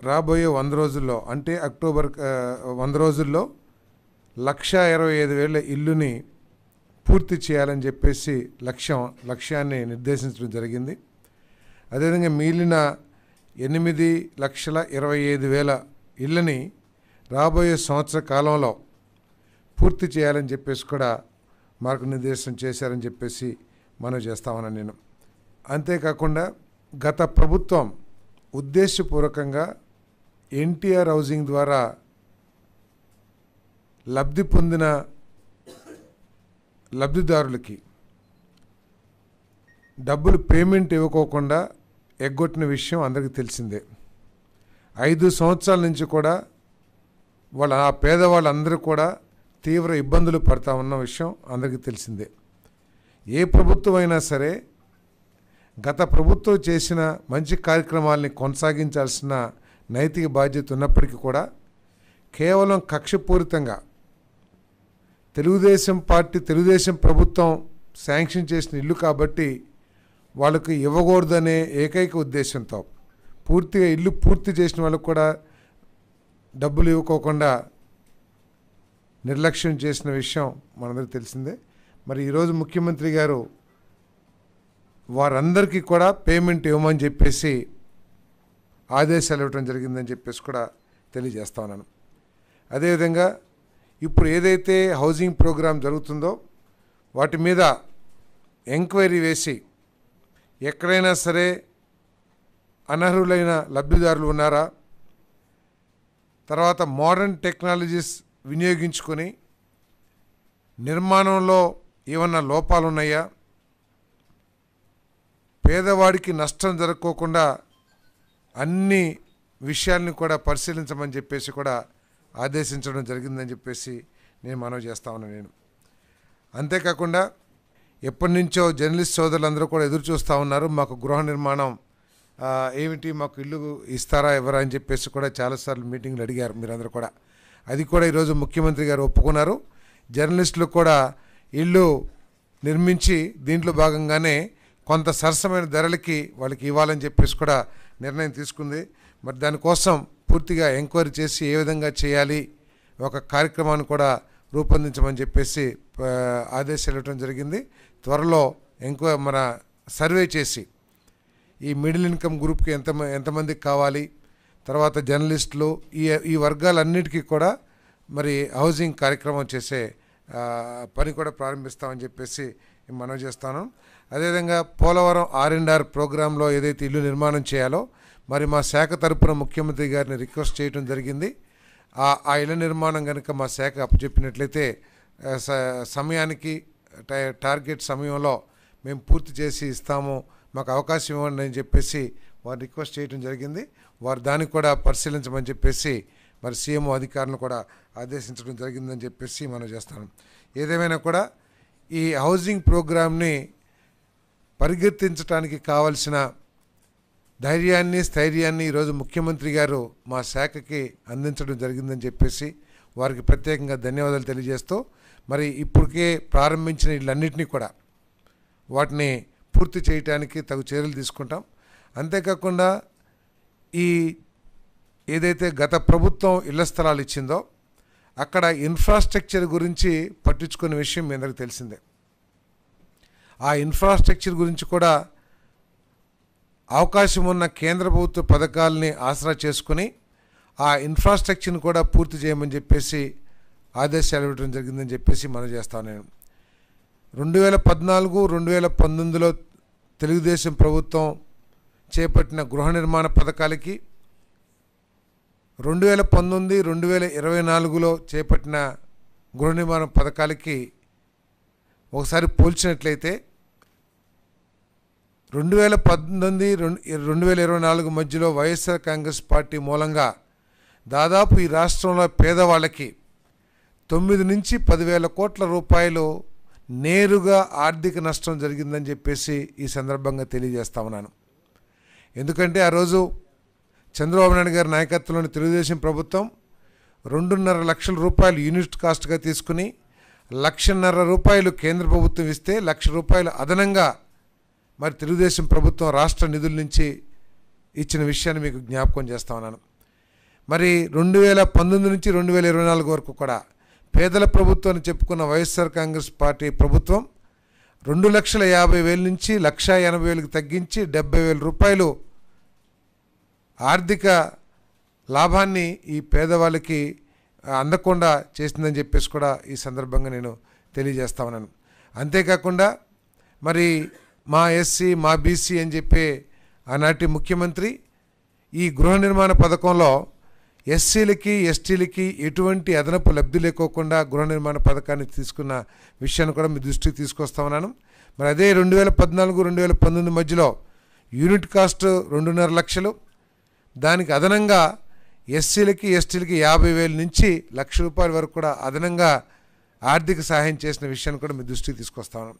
రాబోయే 100 రోజుల్లో అంటే అక్టోబర్ 100 రోజుల్లో 1,25,000 ఇల్లుని పూర్తి చేయాలని చెప్పేసి లక్ష్యాన్ని నిర్దేశించడం జరిగింది. అదేవిధంగా మిగిలిన 8,25,000 ఇళ్ళని రాబోయే సంవత్సర కాలంలో పూర్తి చేయాలని చెప్పేసి కూడా మార్గనిర్దేశం చేశారని చెప్పేసి మనం చేస్తామని నేను. అంతేకాకుండా గత ప్రభుత్వం ఉద్దేశపూర్వకంగా ఎన్టీఆర్ హౌసింగ్ ద్వారా లబ్ధి పొందిన లబ్ధిదారులకి డబ్బులు పేమెంట్ ఇవ్వకోకుండా ఎగ్గొట్టిన విషయం అందరికీ తెలిసిందే. 5 సంవత్సరాల నుంచి కూడా ఆ పేదవాళ్ళందరూ కూడా తీవ్ర ఇబ్బందులు పడతా ఉన్న విషయం అందరికీ తెలిసిందే. ఏ ప్రభుత్వం అయినా సరే గత ప్రభుత్వం చేసిన మంచి కార్యక్రమాలని కొనసాగించాల్సిన నైతిక బాధ్యత ఉన్నప్పటికీ కూడా కేవలం కక్షపూరితంగా తెలుగుదేశం ప్రభుత్వం శాంక్షన్ చేసిన ఇల్లు కాబట్టి వాళ్ళకు ఇవ్వకూడదనే ఏకైక ఉద్దేశంతో పూర్తిగా ఇల్లు పూర్తి చేసిన వాళ్ళకు కూడా డబ్బులు ఇవ్వకోకుండా నిర్లక్ష్యం చేసిన విషయం మనందరికీ తెలిసిందే. మరి ఈరోజు ముఖ్యమంత్రి గారు వారందరికీ కూడా పేమెంట్ ఇవ్వమని చెప్పేసి ఆదేశాలు ఇవ్వడం జరిగిందని చెప్పేసి కూడా తెలియజేస్తా ఉన్నాను. అదేవిధంగా ఇప్పుడు ఏదైతే హౌసింగ్ ప్రోగ్రాం జరుగుతుందో వాటి మీద ఎంక్వైరీ వేసి ఎక్కడైనా సరే అనర్హులైన లబ్ధిదారులు ఉన్నారా, తర్వాత మోడర్న్ టెక్నాలజీస్ వినియోగించుకొని నిర్మాణంలో ఏమన్నా లోపాలు ఉన్నాయా, పేదవాడికి నష్టం జరగకోకుండా అన్ని విషయాల్ని కూడా పరిశీలించమని చెప్పేసి కూడా ఆదేశించడం జరిగిందని చెప్పేసి నేను మనవి చేస్తా ఉన్నాను. అంతేకాకుండా ఎప్పటి నుంచో జర్నలిస్ట్ సోదరులందరూ కూడా ఎదురు చూస్తూ ఉన్నారు, మాకు గృహ నిర్మాణం ఏమిటి, మాకు ఇల్లు ఇస్తారా ఎవరా అని చెప్పేసి కూడా చాలాసార్లు మీటింగ్లు అడిగారు మీరందరూ కూడా. అది కూడా ఈరోజు ముఖ్యమంత్రి గారు ఒప్పుకున్నారు. జర్నలిస్టులు కూడా ఇల్లు నిర్మించి దీంట్లో భాగంగానే కొంత సరసమైన ధరలకి వాళ్ళకి ఇవ్వాలని చెప్పేసి కూడా నిర్ణయం తీసుకుంది. మరి దానికోసం పూర్తిగా ఎంక్వైరీ చేసి ఏ విధంగా చేయాలి ఒక కార్యక్రమాన్ని కూడా రూపొందించమని చెప్పేసి ఆదేశాలు ఇవ్వడం జరిగింది. త్వరలో మన సర్వే చేసి ఈ మిడిల్ ఇన్కమ్ గ్రూప్కి ఎంతమందికి కావాలి, తర్వాత జర్నలిస్టులు ఈ వర్గాలన్నిటికీ కూడా మరి హౌసింగ్ కార్యక్రమం చేసే పని కూడా ప్రారంభిస్తామని చెప్పేసి మనవి చేస్తాను. అదేవిధంగా పోలవరం R&R ప్రోగ్రాంలో ఏదైతే ఇల్లు నిర్మాణం చేయాలో మరి మా శాఖ తరపున ముఖ్యమంత్రి గారిని రిక్వెస్ట్ చేయడం జరిగింది. ఆ ఇళ్ల నిర్మాణం కనుక మా శాఖ అప్పచెప్పినట్లయితే సమయానికి టార్గెట్ సమయంలో మేము పూర్తి చేసి ఇస్తాము, మాకు అవకాశం ఇవ్వండి అని చెప్పేసి వారు రిక్వెస్ట్ చేయడం జరిగింది. వారు దానికి కూడా పరిశీలించమని చెప్పేసి మరి సీఎం అధికారులను కూడా ఆదేశించడం జరిగిందని చెప్పేసి మనం చేస్తాను. ఏదేమైనా కూడా ఈ హౌసింగ్ ప్రోగ్రామ్ని పరిగెత్తించడానికి కావలసిన ధైర్యాన్ని స్థైర్యాన్ని ఈరోజు ముఖ్యమంత్రి గారు మా శాఖకి అందించడం జరిగిందని చెప్పేసి వారికి ప్రత్యేకంగా ధన్యవాదాలు తెలియజేస్తూ మరి ఇప్పటికే ప్రారంభించిన వీళ్ళన్నింటినీ కూడా వాటిని పూర్తి చేయడానికి తగు చర్యలు తీసుకుంటాం. అంతేకాకుండా ఈ ఏదైతే గత ప్రభుత్వం ఇళ్ల స్థలాలు ఇచ్చిందో అక్కడ ఇన్ఫ్రాస్ట్రక్చర్ గురించి పట్టించుకునే విషయం మీ అందరికీ తెలిసిందే. ఆ ఇన్ఫ్రాస్ట్రక్చర్ గురించి కూడా అవకాశం ఉన్న కేంద్ర ప్రభుత్వ పథకాలని ఆసరా చేసుకుని ఆ ఇన్ఫ్రాస్ట్రక్చర్ని కూడా పూర్తి చేయమని చెప్పేసి ఆదేశాలు ఇవ్వడం జరిగిందని చెప్పేసి మనం చేస్తాను. నేను 2014-2019లో తెలుగుదేశం ప్రభుత్వం చేపట్టిన గృహ నిర్మాణ పథకాలకి 2019-2024లో చేపట్టిన గృహ నిర్మాణ పథకాలకి ఒకసారి పోల్చినట్లయితే 2019-2024 మధ్యలో వైఎస్ఆర్ కాంగ్రెస్ పార్టీ మూలంగా దాదాపు ఈ రాష్ట్రంలో పేదవాళ్ళకి 9 నుంచి 10,000 కోట్ల రూపాయలు నేరుగా ఆర్థిక నష్టం జరిగిందని చెప్పేసి ఈ సందర్భంగా తెలియజేస్తా ఉన్నాను. ఎందుకంటే ఆ రోజు చంద్రబాబు నాయుడు గారి నాయకత్వంలోని తెలుగుదేశం ప్రభుత్వం 2.5 లక్షల రూపాయలు యూనిట్ కాస్ట్గా తీసుకుని 1,50,000 రూపాయలు కేంద్ర ప్రభుత్వం ఇస్తే 1,00,000 రూపాయలు అదనంగా మరి తెలుగుదేశం ప్రభుత్వం రాష్ట్ర నిధుల నుంచి ఇచ్చిన విషయాన్ని మీకు జ్ఞాపకం చేస్తా ఉన్నాను. మరి 2019 నుంచి 2024 వరకు కూడా పేదల ప్రభుత్వం అని చెప్పుకున్న వైఎస్ఆర్ కాంగ్రెస్ పార్టీ ప్రభుత్వం 2,50,000 నుంచి 1,80,000కి తగ్గించి 70,000 రూపాయలు ఆర్థిక లాభాన్ని ఈ పేదవాళ్ళకి అందకుండా చేసిందని చెప్పేసి కూడా ఈ సందర్భంగా నేను తెలియజేస్తా ఉన్నాను. అంతేకాకుండా మరి మా ఎస్సీ మా బీసీ అని చెప్పే ఆనాటి ముఖ్యమంత్రి ఈ గృహ నిర్మాణ పథకంలో ఎస్సీలకి ఎస్టీలకి ఎటువంటి అదనపు లబ్ధి లేకోకుండా గృహ నిర్మాణ పథకాన్ని తీసుకున్న విషయాన్ని కూడా మీ దృష్టికి తీసుకొస్తా ఉన్నాను. మరి అదే 2014-2019 మధ్యలో యూనిట్ కాస్ట్ 2.5 లక్షలు, దానికి అదనంగా ఎస్సీలకి ఎస్టీలకి 50,000 నుంచి ₹1,00,000 వరకు కూడా అదనంగా ఆర్థిక సహాయం చేసిన విషయాన్ని కూడా మీ దృష్టికి తీసుకొస్తా ఉన్నాను.